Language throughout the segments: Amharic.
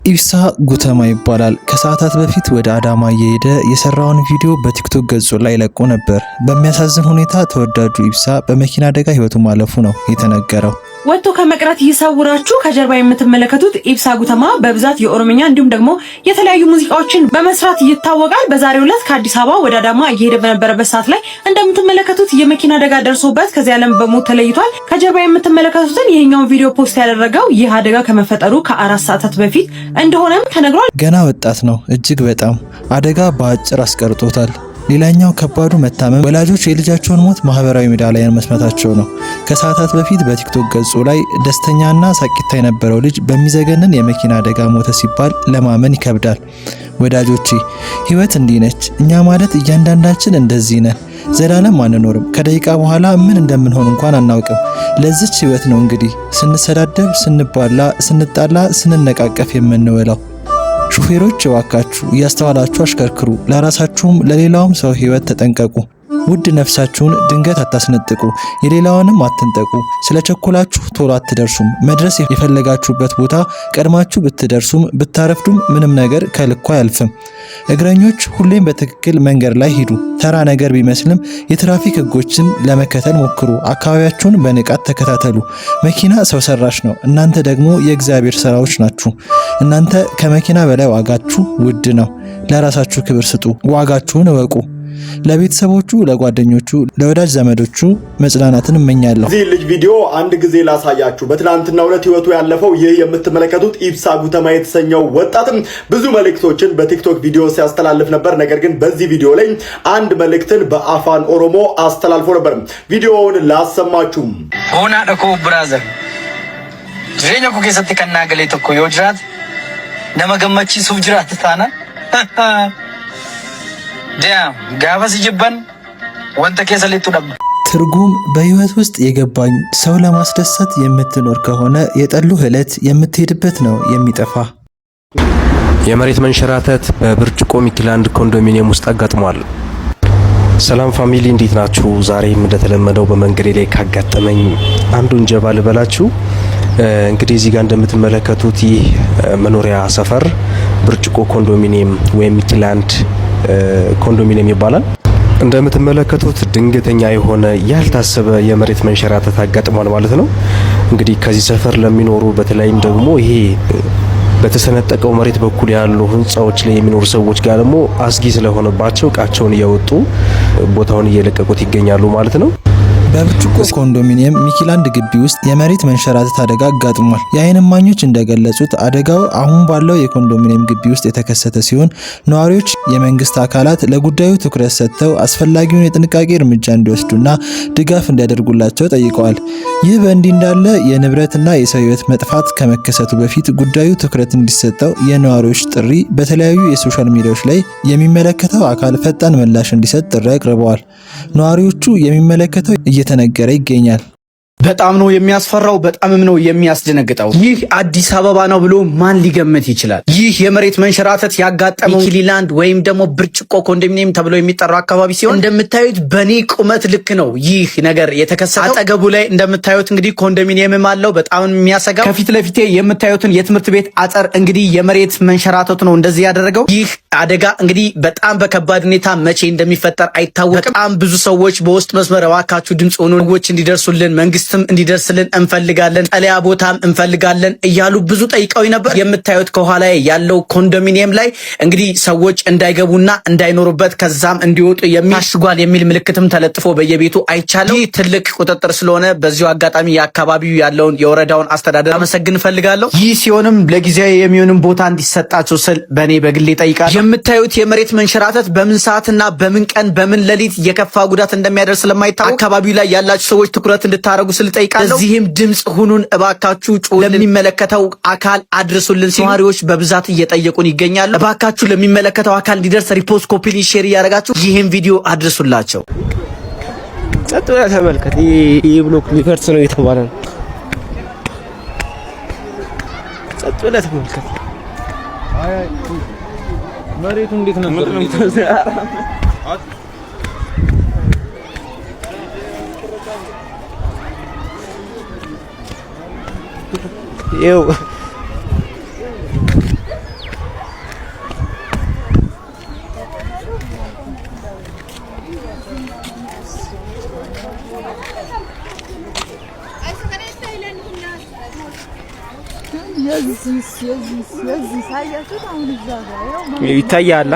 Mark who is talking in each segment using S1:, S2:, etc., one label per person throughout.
S1: ኢብሳ ጉተማ ይባላል። ከሰዓታት በፊት ወደ አዳማ እየሄደ የሰራውን ቪዲዮ በቲክቶክ ገጹ ላይ ለቆ ነበር። በሚያሳዝን ሁኔታ ተወዳጁ ኢብሳ በመኪና አደጋ ህይወቱ ማለፉ ነው የተነገረው።
S2: ወጥቶ ከመቅረት ይሰውራችሁ። ከጀርባ የምትመለከቱት ኢብሳ ጉተማ በብዛት የኦሮምኛ እንዲሁም ደግሞ የተለያዩ ሙዚቃዎችን በመስራት ይታወቃል። በዛሬው ዕለት ከአዲስ አበባ ወደ አዳማ እየሄደ በነበረበት ሰዓት ላይ እንደምትመለከቱት የመኪና አደጋ ደርሶበት ከዚህ ዓለም በሞት ተለይቷል። ከጀርባ የምትመለከቱትን ይሄኛውን ቪዲዮ ፖስት ያደረገው ይህ አደጋ ከመፈጠሩ ከ4 ሰዓታት በፊት እንደሆነም ተነግሯል።
S1: ገና ወጣት ነው። እጅግ በጣም አደጋ በአጭር አስቀርጦታል። ሌላኛው ከባዱ መታመም ወላጆች የልጃቸውን ሞት ማህበራዊ ሚዲያ ላይ መስማታቸው ነው። ከሰዓታት በፊት በቲክቶክ ገጹ ላይ ደስተኛና ሳቂታ የነበረው ልጅ በሚዘገንን የመኪና አደጋ ሞተ ሲባል ለማመን ይከብዳል። ወዳጆቼ ህይወት እንዲህ ነች። እኛ ማለት እያንዳንዳችን እንደዚህ ነን። ዘላለም አንኖርም። ከደቂቃ በኋላ ምን እንደምንሆን እንኳን አናውቅም። ለዚች ህይወት ነው እንግዲህ ስንሰዳደብ፣ ስንባላ፣ ስንጣላ፣ ስንነቃቀፍ የምንውለው። ሹፌሮች እባካችሁ እያስተዋላችሁ አሽከርክሩ። ለራሳችሁም ለሌላውም ሰው ህይወት ተጠንቀቁ። ውድ ነፍሳችሁን ድንገት አታስነጥቁ። የሌላውንም አትንጠቁ። ስለቸኮላችሁ ቶሎ አትደርሱም። መድረስ የፈለጋችሁበት ቦታ ቀድማችሁ ብትደርሱም ብታረፍዱም ምንም ነገር ከልኩ አያልፍም። እግረኞች ሁሌም በትክክል መንገድ ላይ ሂዱ። ተራ ነገር ቢመስልም የትራፊክ ህጎችን ለመከተል ሞክሩ። አካባቢያችሁን በንቃት ተከታተሉ። መኪና ሰው ሰራሽ ነው። እናንተ ደግሞ የእግዚአብሔር ስራዎች ናችሁ። እናንተ ከመኪና በላይ ዋጋችሁ ውድ ነው። ለራሳችሁ ክብር ስጡ። ዋጋችሁን እወቁ። ለቤተሰቦቹ፣ ለጓደኞቹ፣ ለወዳጅ ዘመዶቹ መጽናናትን እመኛለሁ።
S3: እዚህ ልጅ ቪዲዮ አንድ ጊዜ ላሳያችሁ። በትናንትናው ዕለት ህይወቱ ያለፈው ይህ የምትመለከቱት ኢብሳ ጉተማ የተሰኘው ወጣትም ብዙ መልእክቶችን በቲክቶክ ቪዲዮ ሲያስተላልፍ ነበር። ነገር ግን በዚህ ቪዲዮ ላይ አንድ መልእክትን በአፋን ኦሮሞ አስተላልፎ ነበር። ቪዲዮውን ላሰማችሁ።
S4: ሆና ደኮ ብራዘር ጅሬኛ ኮ ከሰት ከናገለ ተኮ የወጅራት ነመገመቺ ሱፍ ጅራት ታና ጋባስ ይጀባን ወንተ ከሰለቱ ደም
S1: ትርጉም በህይወት ውስጥ የገባኝ ሰው ለማስደሰት የምትኖር ከሆነ የጠሉህ ዕለት የምትሄድበት ነው የሚጠፋ።
S5: የመሬት መንሸራተት በብርጭቆ ሚኪላንድ ኮንዶሚኒየም ውስጥ አጋጥሟል። ሰላም ፋሚሊ እንዴት ናችሁ? ዛሬም እንደተለመደው በመንገዴ ላይ ካጋጠመኝ አንዱን ጀባ ልበላችሁ። እንግዲህ እዚህ ጋር እንደምትመለከቱት ይህ መኖሪያ ሰፈር ብርጭቆ ኮንዶሚኒየም ወይም ሚኪላንድ ኮንዶሚኒየም ይባላል። እንደምትመለከቱት ድንገተኛ የሆነ ያልታሰበ የመሬት መንሸራተት አጋጥሟል ማለት ነው። እንግዲህ ከዚህ ሰፈር ለሚኖሩ በተለይም ደግሞ ይሄ በተሰነጠቀው መሬት በኩል ያሉ ህንጻዎች ላይ የሚኖሩ ሰዎች ጋር ደግሞ አስጊ ስለሆነባቸው እቃቸውን እያወጡ ቦታውን እየለቀቁት ይገኛሉ ማለት ነው።
S1: በብርጭቆ ኮንዶሚኒየም ሚኪላንድ ግቢ ውስጥ የመሬት መንሸራተት አደጋ አጋጥሟል። የዓይን እማኞች እንደገለጹት አደጋው አሁን ባለው የኮንዶሚኒየም ግቢ ውስጥ የተከሰተ ሲሆን ነዋሪዎች የመንግስት አካላት ለጉዳዩ ትኩረት ሰጥተው አስፈላጊውን የጥንቃቄ እርምጃ እንዲወስዱና ድጋፍ እንዲያደርጉላቸው ጠይቀዋል። ይህ በእንዲህ እንዳለ የንብረትና የሰው ህይወት መጥፋት ከመከሰቱ በፊት ጉዳዩ ትኩረት እንዲሰጠው የነዋሪዎች ጥሪ በተለያዩ የሶሻል ሚዲያዎች ላይ የሚመለከተው አካል ፈጣን ምላሽ እንዲሰጥ ጥሪ አቅርበዋል። ነዋሪዎቹ የሚመለከተው እየተነገረ ይገኛል።
S6: በጣም ነው የሚያስፈራው፣ በጣምም ነው የሚያስደነግጠው። ይህ አዲስ አበባ ነው ብሎ ማን ሊገምት ይችላል? ይህ የመሬት መንሸራተት ያጋጠመው ሚኪላንድ ወይም ደግሞ ብርጭቆ ኮንዶሚኒየም ተብሎ የሚጠራው አካባቢ ሲሆን እንደምታዩት በኔ ቁመት ልክ ነው ይህ ነገር የተከሰተው። አጠገቡ ላይ እንደምታዩት እንግዲህ ኮንዶሚኒየምም አለው። በጣም የሚያሰጋው ከፊት ለፊቴ የምታዩትን የትምህርት ቤት አጥር እንግዲህ የመሬት መንሸራተቱ ነው እንደዚህ ያደረገው። ይህ አደጋ እንግዲህ በጣም በከባድ ሁኔታ መቼ እንደሚፈጠር አይታወቅም። በጣም ብዙ ሰዎች በውስጥ መስመር እባካችሁ ድምጽ ሆኑ ሰዎች እንዲደርሱልን መንግስትም እንዲደርስልን እንፈልጋለን፣ ጠለያ ቦታም እንፈልጋለን እያሉ ብዙ ጠይቀው ነበር። የምታዩት ከኋላ ያለው ኮንዶሚኒየም ላይ እንግዲህ ሰዎች እንዳይገቡና እንዳይኖሩበት ከዛም እንዲወጡ የሚያሽጓል የሚል ምልክትም ተለጥፎ በየቤቱ አይቻለው። ይህ ትልቅ ቁጥጥር ስለሆነ በዚሁ አጋጣሚ የአካባቢው ያለውን የወረዳውን አስተዳደር አመሰግን እንፈልጋለሁ። ይህ ሲሆንም ለጊዜያዊ የሚሆንም ቦታ እንዲሰጣቸው ስል በእኔ በግሌ ጠይቃለሁ። የምታዩት የመሬት መንሸራተት በምን ሰዓትና በምን ቀን በምን ሌሊት የከፋ ጉዳት እንደሚያደርስ ስለማይታወቅ አካባቢው ላይ ያላችሁ ሰዎች ትኩረት እንድታረጉ ስል ጠይቃለሁ። እዚህም ድምጽ ሁኑን እባካችሁ፣ ለሚመለከተው አካል አድርሱልን። ነዋሪዎች በብዛት እየጠየቁን ይገኛሉ። እባካችሁ ለሚመለከተው አካል እንዲደርስ ሪፖስት፣ ኮፒ ሊንክ፣ ሼር እያደረጋችሁ ይህን ቪዲዮ አድርሱላቸው።
S7: ጸጥ ብለህ ተመልከት። ይህ ብሎክ ሊፈርስ ነው የተባለ ነው። ጸጥ ብለህ ተመልከት። መሬቱ እንዴት ነበር? ይኸው ይታያል።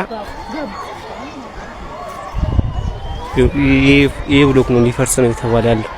S7: ይሄ ብሎክ ነው ሊፈርስ ነው የተባለ ያለው።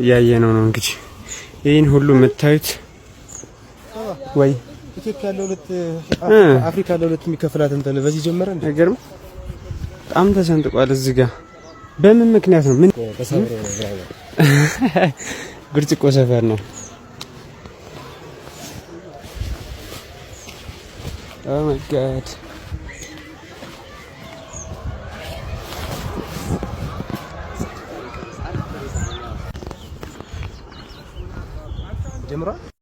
S7: ያየነው ነው እንግዲህ ይሄን ሁሉ የምታዩት ወይ ኢትዮጵያ ለሁለት አፍሪካ ለሁለት የሚከፈላት እንትን በዚህ ጀመረ እንዴ? አይገርም? በጣም ተሰንጥቋል እዚህ ጋር። በምን ምክንያት ነው? ምን ብርጭቆ ሰፈር ነው። ኦ ማይ ጋድ ጀምሯል።